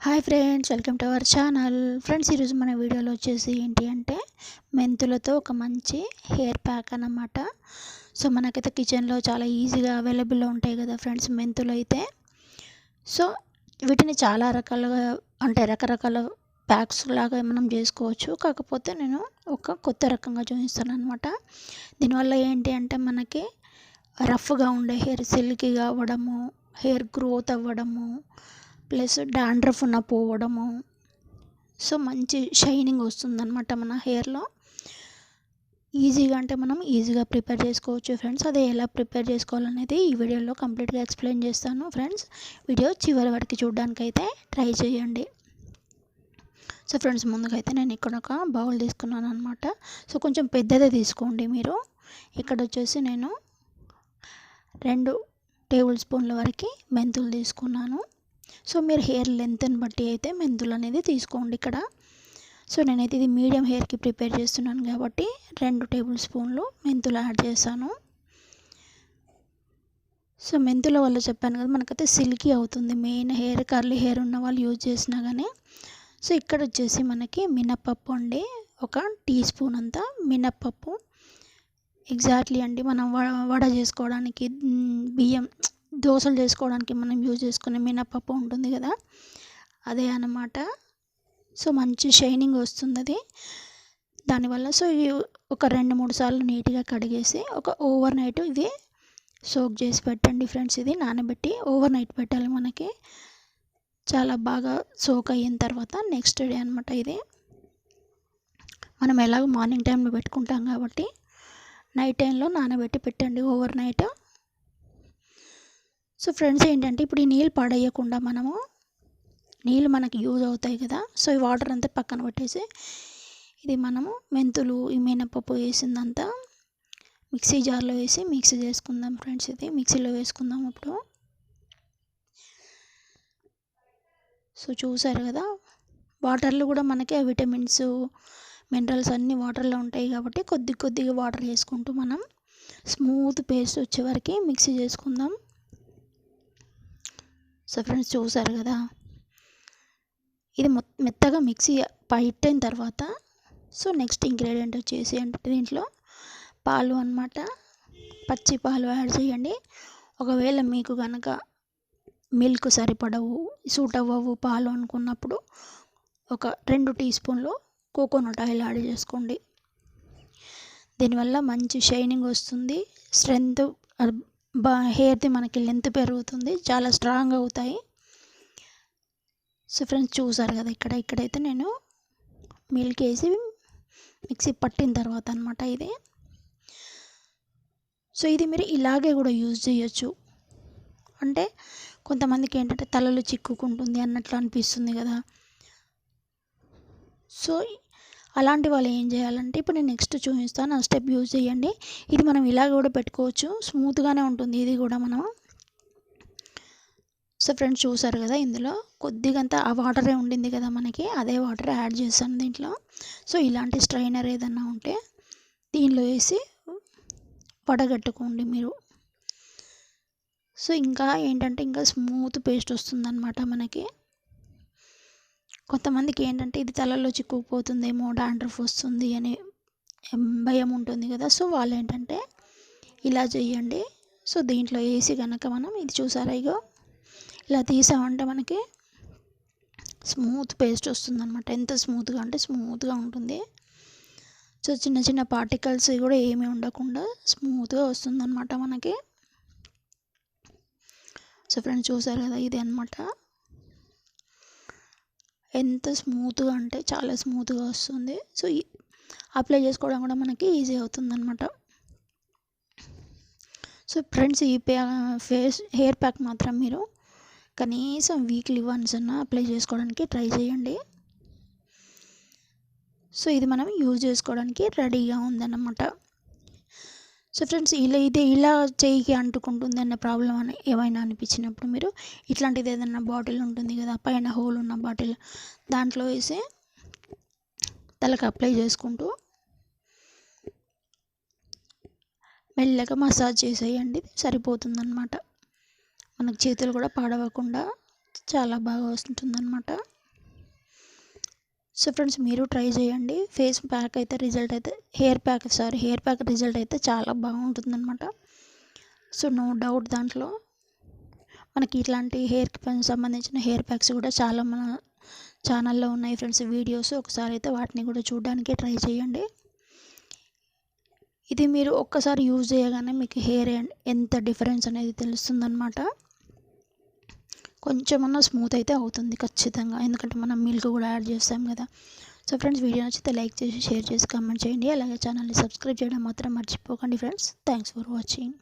Hi friends, welcome to our channel. Friends, ఈరోజు మన వీడియోలో వచ్చేసి ఏంటి అంటే మెంతులతో ఒక మంచి హెయిర్ ప్యాక్ అన్నమాట. సో మనకైతే కిచెన్లో చాలా ఈజీగా అవైలబుల్లో ఉంటాయి కదా ఫ్రెండ్స్ మెంతులు అయితే. సో వీటిని చాలా రకాలుగా అంటే రకరకాల ప్యాక్స్ లాగా మనం చేసుకోవచ్చు. కాకపోతే నేను ఒక కొత్త రకంగా చూపిస్తాను అనమాట. దీనివల్ల ఏంటి అంటే మనకి రఫ్గా ఉండే హెయిర్ సిల్కీగా అవ్వడము, హెయిర్ గ్రోత్ అవ్వడము, ప్లస్ డాండ్రఫ్ ఉన్న పోవడము, సో మంచి షైనింగ్ వస్తుందన్నమాట మన హెయిర్లో. ఈజీగా అంటే మనం ఈజీగా ప్రిపేర్ చేసుకోవచ్చు ఫ్రెండ్స్. అది ఎలా ప్రిపేర్ చేసుకోవాలనేది ఈ వీడియోలో కంప్లీట్గా ఎక్స్ప్లెయిన్ చేస్తాను ఫ్రెండ్స్. వీడియో చివరి వరకు చూడడానికైతే ట్రై చేయండి. సో ఫ్రెండ్స్, ముందుకైతే నేను ఇక్కడ ఒక బౌల్ తీసుకున్నాను అనమాట. సో కొంచెం పెద్దదే తీసుకోండి మీరు. ఇక్కడ వచ్చేసి నేను 2 టేబుల్ స్పూన్ల వరకు మెంతులు తీసుకున్నాను. సో మీరు హెయిర్ లెంత్ని బట్టి అయితే మెంతులు అనేది తీసుకోండి ఇక్కడ. సో నేనైతే ఇది మీడియం హెయిర్కి ప్రిపేర్ చేస్తున్నాను కాబట్టి 2 టేబుల్ స్పూన్లు మెంతులు యాడ్ చేశాను. సో మెంతుల వల్ల చెప్పాను కదా మనకైతే సిల్కీ అవుతుంది. మెయిన్ హెయిర్ కర్లీ హెయిర్ ఉన్న వాళ్ళు యూజ్ చేసినా కానీ. సో ఇక్కడ వచ్చేసి మనకి మినప్పప్పు అండి, 1 టీ స్పూన్ అంతా మినప్పప్పు. ఎగ్జాక్ట్లీ అండి, మనం వడ చేసుకోవడానికి, బియ్యం దోశలు చేసుకోవడానికి మనం యూజ్ చేసుకునే మినప్పప్పు ఉంటుంది కదా, అదే అన్నమాట. సో మంచి షైనింగ్ వస్తుంది అది దానివల్ల. సో ఒక 2-3 సార్లు నీట్గా కడిగేసి ఒక ఓవర్ నైట్ ఇది సోక్ చేసి పెట్టండి ఫ్రెండ్స్. ఇది నానబెట్టి ఓవర్ నైట్ పెట్టాలి మనకి. చాలా బాగా సోక్ అయిన తర్వాత నెక్స్ట్ డే అనమాట ఇది. మనం ఎలాగో మార్నింగ్ టైంలో పెట్టుకుంటాం కాబట్టి నైట్ టైంలో నానబెట్టి పెట్టండి ఓవర్ నైట్. సో ఫ్రెండ్స్ ఏంటంటే ఇప్పుడు ఈ నీళ్ళు పడేయకుండా మనము, నీళ్ళు మనకి యూజ్ అవుతాయి కదా, సో ఈ వాటర్ అంతా పక్కన పెట్టేసి ఇది మనము మెంతులు ఈ మినపప్పు వేసిందంతా మిక్సీ జార్లో వేసి మిక్సీ చేసుకుందాం ఫ్రెండ్స్. ఇది మిక్సీలో వేసుకుందాం ఇప్పుడు. సో చూసారు కదా, వాటర్లో కూడా మనకి విటమిన్స్ మినరల్స్ అన్నీ వాటర్లో ఉంటాయి కాబట్టి కొద్దిగా వాటర్ వేసుకుంటూ మనం స్మూత్ పేస్ట్ వచ్చే వరకు మిక్సీ చేసుకుందాం. సో ఫ్రెండ్స్ చూసారు కదా, ఇది మెత్తగా మిక్సీ పట్టిన తర్వాత సో నెక్స్ట్ ఇంగ్రీడియంట్ వచ్చేసి అంటే దీంట్లో పాలు అన్నమాట. పచ్చి పాలు యాడ్ చేయండి. ఒకవేళ మీకు కనుక మిల్క్ సరిపడవు, సూట్ అవ్వవు పాలు అనుకున్నప్పుడు ఒక 2 టీ స్పూన్లు కోకోనట్ ఆయిల్ యాడ్ చేసుకోండి. దీనివల్ల మంచి షైనింగ్ వస్తుంది, స్ట్రెంత్ హెయిర్ది మనకి లెంత్ పెరుగుతుంది, చాలా స్ట్రాంగ్ అవుతాయి. సో ఫ్రెండ్స్ చూసారు కదా, ఇక్కడైతే నేను మిల్క్ వేసి మిక్సీ పట్టిన తర్వాత అనమాట ఇది. సో ఇది మీరు ఇలాగే కూడా యూజ్ చేయొచ్చు. అంటే కొంతమందికి ఏంటంటే తలలో చిక్కుకుంటుంది అన్నట్లు అనిపిస్తుంది కదా. సో అలాంటి వాళ్ళు ఏం చేయాలంటే ఇప్పుడు నేను నెక్స్ట్ చూపిస్తాను, ఆ స్టెప్ యూజ్ చేయండి. ఇది మనం ఇలాగ కూడా పెట్టుకోవచ్చు, స్మూత్గానే ఉంటుంది ఇది కూడా మనం. సో ఫ్రెండ్స్ చూసారు కదా, ఇందులో కొద్దిగంత ఆ వాటరే ఉండింది కదా మనకి, అదే వాటర్ యాడ్ చేశాను దీంట్లో. సో ఇలాంటి స్ట్రైనర్ ఏదన్నా ఉంటే దీనిలో వేసి వడగట్టుకోండి మీరు. సో ఇంకా ఏంటంటే ఇంకా స్మూత్ పేస్ట్ వస్తుందన్నమాట మనకి. కొంతమందికి ఏంటంటే ఇది తలలో చిక్కుకుపోతుందేమో, డాండ్రఫ్ వస్తుంది అని భయం ఉంటుంది కదా. సో వాళ్ళు ఏంటంటే ఇలా చేయండి. సో దీంట్లో వేసి కనుక మనం ఇది చూసారా, ఇగో ఇలా తీసామంటే మనకి స్మూత్ పేస్ట్ వస్తుందన్నమాట. ఎంత స్మూత్గా అంటే స్మూత్గా ఉంటుంది. సో చిన్న పార్టికల్స్ కూడా ఏమీ ఉండకుండా స్మూత్గా వస్తుందన్నమాట మనకి. సో ఫ్రెండ్స్ చూసారు కదా, ఇది అన్నమాట. ఎంత స్మూత్గా అంటే చాలా స్మూత్గా వస్తుంది. సో అప్లై చేసుకోవడం కూడా మనకి ఈజీ అవుతుంది అనమాట. సో ఫ్రెండ్స్ ఈ హెయిర్ ప్యాక్ మాత్రం మీరు కనీసం వీక్లీ వన్స్ అన్నా అప్లై చేసుకోవడానికి ట్రై చేయండి. సో ఇది మనం యూజ్ చేసుకోవడానికి రెడీగా ఉందన్నమాట. సో ఫ్రెండ్స్ ఇలా చేయికి అంటుకుంటుంది అన్న ప్రాబ్లం అని ఏమైనా అనిపించినప్పుడు మీరు ఇట్లాంటిది ఏదైనా బాటిల్ ఉంటుంది కదా, పైన హోల్ ఉన్న బాటిల్, దాంట్లో వేసి తలకు అప్లై చేసుకుంటూ మెల్లగా మసాజ్ చేసేయండి, సరిపోతుందన్నమాట. మనకు చేతులు కూడా పాడవకుండా చాలా బాగా వస్తుందన్నమాట. సో ఫ్రెండ్స్, మీరు ట్రై చేయండి. ఫేస్ ప్యాక్ అయితే రిజల్ట్ అయితే హెయిర్ ప్యాక్ రిజల్ట్ అయితే చాలా బాగుంటుందన్నమాట. సో నో డౌట్, దాంట్లో మనకి ఇట్లాంటి హెయిర్కి సంబంధించిన హెయిర్ ప్యాక్స్ కూడా చాలా మన ఛానల్లో ఉన్నాయి ఫ్రెండ్స్ వీడియోస్. ఒకసారి అయితే వాటిని కూడా చూడడానికి ట్రై చేయండి. ఇది మీరు ఒక్కసారి యూజ్ చేయగానే మీకు హెయిర్ ఎంత డిఫరెన్స్ అనేది తెలుస్తుందన్నమాట. కొంచెమన్నా స్మూత్ అయితే అవుతుంది ఖచ్చితంగా, ఎందుకంటే మనం మిల్క్ కూడా యాడ్ చేస్తాం కదా. సో ఫ్రెండ్స్, వీడియో నచ్చితే లైక్ చేసి, షేర్ చేసి, కామెంట్ చేయండి. అలాగే ఛానల్ని సబ్స్క్రైబ్ చేయడం మాత్రం మర్చిపోకండి ఫ్రెండ్స్. Thanks for watching.